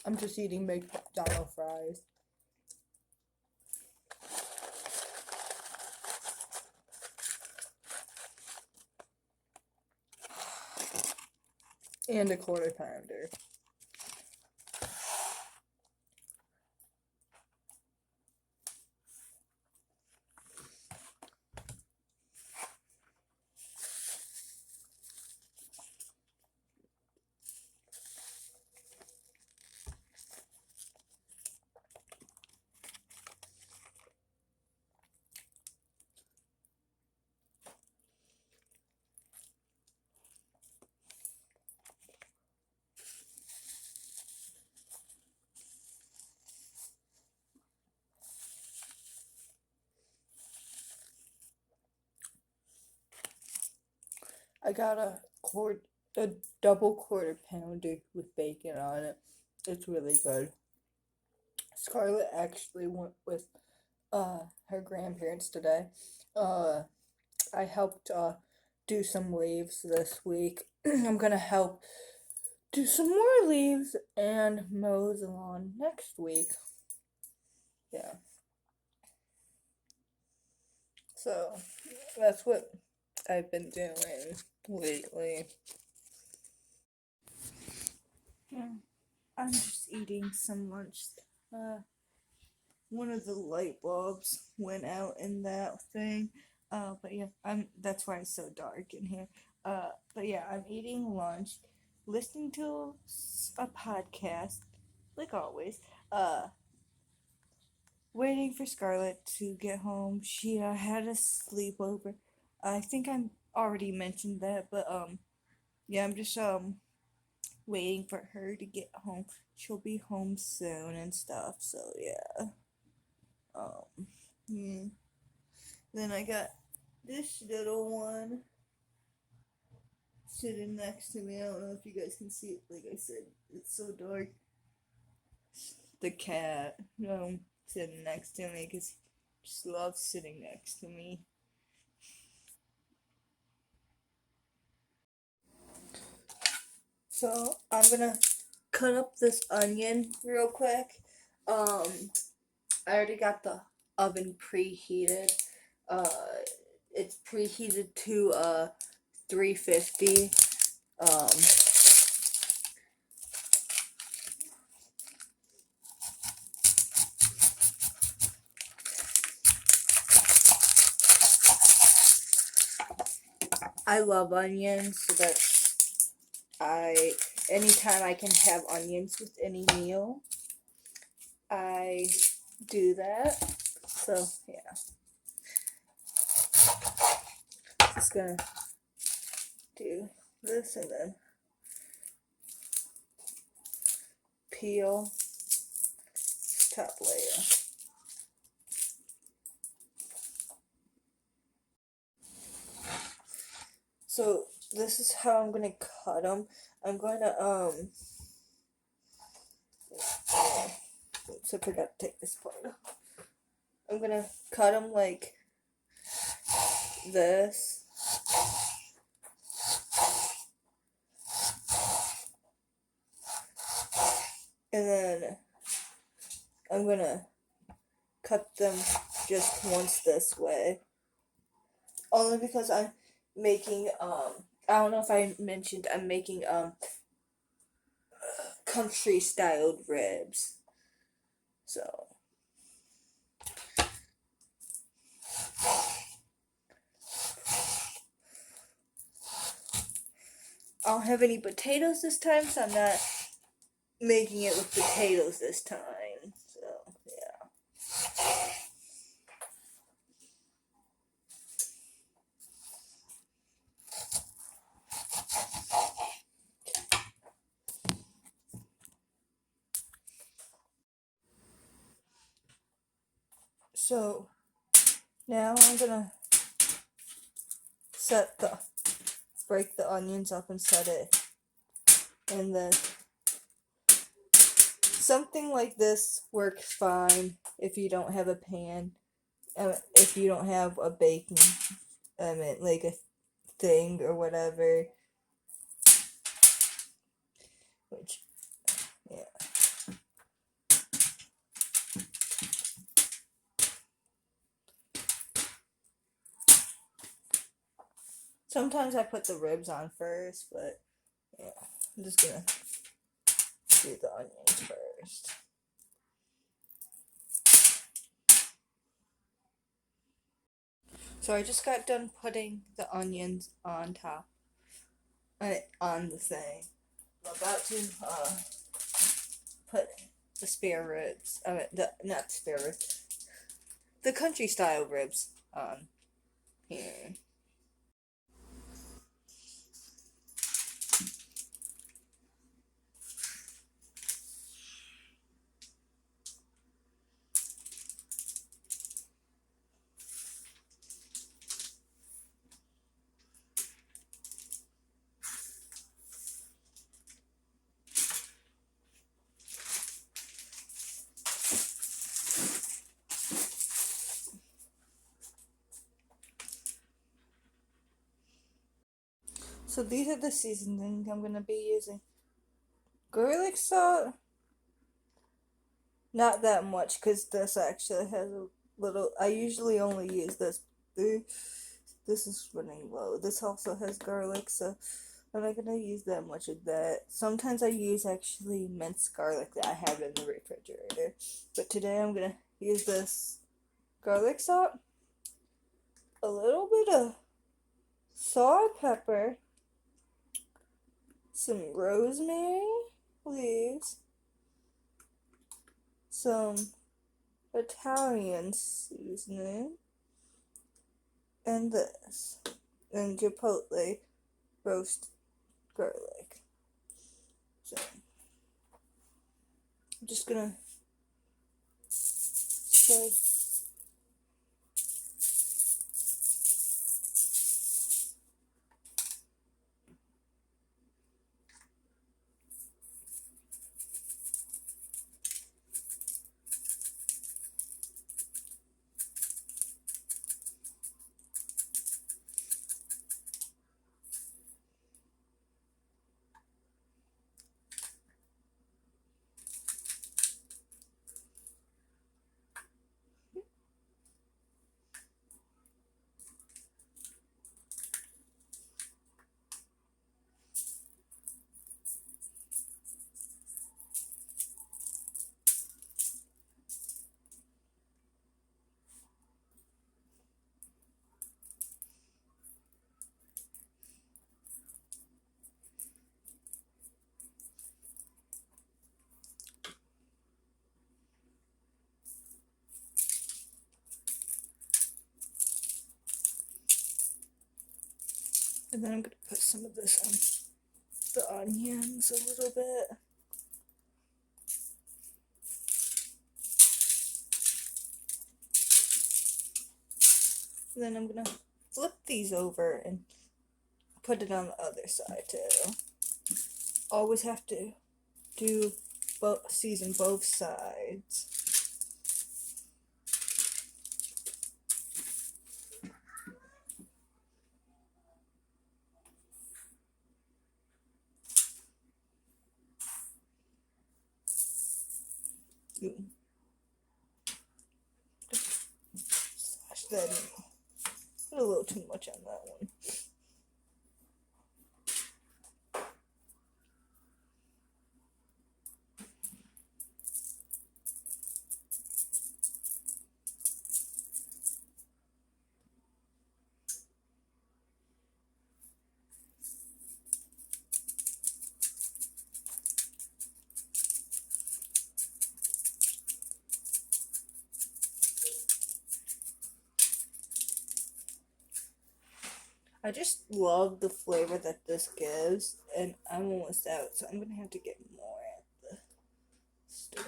I'm just eating McDonald's fries. And a quarter pounder. I got a double quarter pounder with bacon on it. It's really good. Scarlett actually went with her grandparents today. I helped do some leaves this week. I'm gonna help do some more leaves and mow the lawn next week. Yeah. So that's what I've been doing lately. Yeah. I'm just eating some lunch. One of the light bulbs went out in that thing. But yeah, that's why it's so dark in here. But yeah, I'm eating lunch, listening to a podcast, like always. Waiting for Scarlett to get home. She had a sleepover. I think I already mentioned that, but yeah, I'm just waiting for her to get home. She'll be home soon and stuff. So yeah. Yeah. Then I got this little one sitting next to me. I don't know if you guys can see it. Like I said, it's so dark. The cat, sitting next to me because he just loves sitting next to me. So I'm gonna cut up this onion real quick. I already got the oven preheated. Uh, it's preheated to 350. Um, I love onions, so that's anytime I can have onions with any meal, I do that. So yeah, just gonna do this and then peel this top layer. So this is how I'm gonna cut them. I'm gonna oops, I forgot to take this part off. I'm gonna cut them like this. And then I'm gonna cut them just once this way. Only because I'm making I don't know if I mentioned I'm making country styled ribs. So I don't have any potatoes this time, so I'm not making it with potatoes this time. So yeah. So now I'm gonna break the onions up and set it, and then something like this works fine if you don't have a pan, if you don't have a baking, like a thing or whatever. Which, yeah. Sometimes I put the ribs on first, but yeah, I'm just gonna do the onions first. So I just got done putting the onions on top, on the thing. I'm about to put the spare ribs, not spare ribs, the country style ribs on here. So these are the seasonings I'm gonna be using. Garlic salt, not that much, because this actually has a little. I usually only use this. This is running low. This also has garlic, so I'm not gonna use that much of that. Sometimes I use actually minced garlic that I have in the refrigerator, but today I'm gonna use this garlic salt, a little bit of salt, pepper, some rosemary leaves, some Italian seasoning, and this, and chipotle roast garlic. So I'm just gonna spread. And then I'm gonna put some of this on the onions a little bit. And then I'm gonna flip these over and put it on the other side too. Always have to season both sides. Slash that in. Put a little too much on that one. I just love the flavor that this gives, and I'm almost out, so I'm gonna have to get more at the store.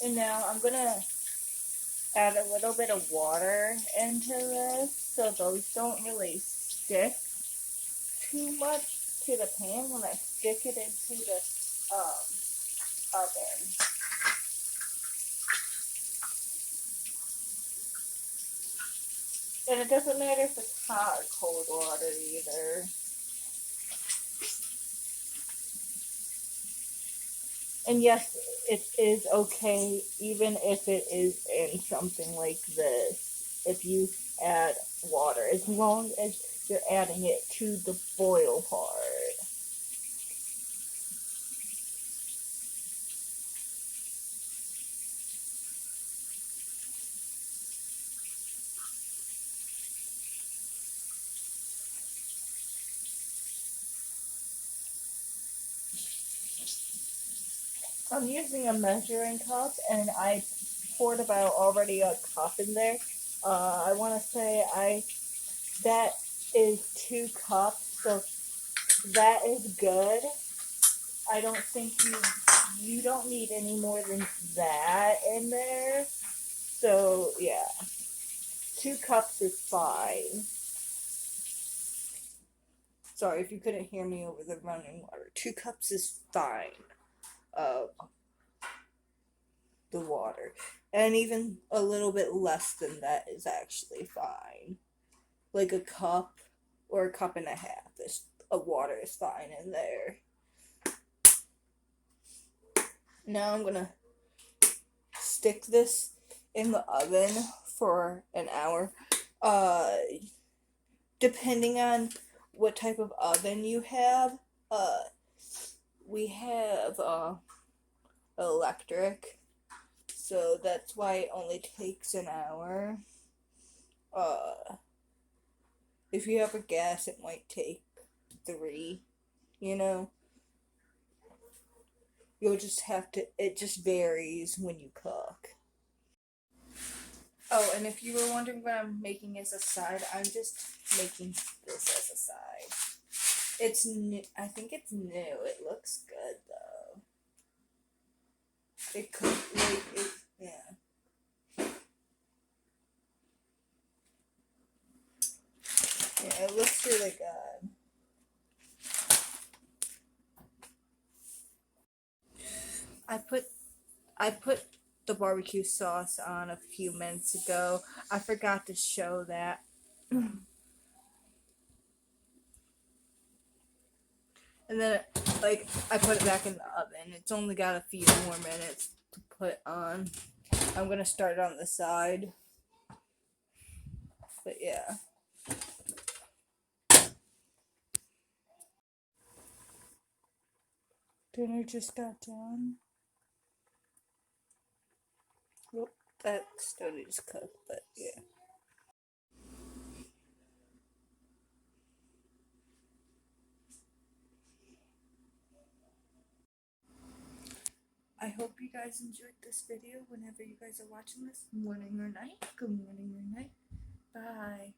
And now I'm gonna add a little bit of water into this so those don't really stick too much to the pan when I stick it into the oven. And it doesn't matter if it's hot or cold water either. And yes, it is okay even if it is in something like this, if you add water, as long as you're adding it to the boil part. I'm using a measuring cup, and I poured about already a cup in there. I want to say that is 2 cups, so that is good. I don't think you don't need any more than that in there. So yeah, 2 cups is fine. Sorry if you couldn't hear me over the running water. 2 cups is fine of the water. And even a little bit less than that is actually fine. Like a cup or a cup and a half of water is fine in there. Now I'm gonna stick this in the oven for an hour. Depending on what type of oven you have, we have electric, so that's why it only takes an hour. If you have a gas, it might take 3, you know. You'll just have to, it just varies when you cook. Oh, and if you were wondering what I'm making as a side, I'm just making this as a side. It's new, I think it's new. It looks good though. It could, like, yeah. Yeah, it looks really good. I put the barbecue sauce on a few minutes ago. I forgot to show that. And then, like, I put it back in the oven. It's only got a few more minutes to put on. I'm gonna start on the side. But yeah. Dinner just got done. Well, that still needs cooked, but yeah. I hope you guys enjoyed this video whenever you guys are watching this. Morning or night. Good morning or night. Bye.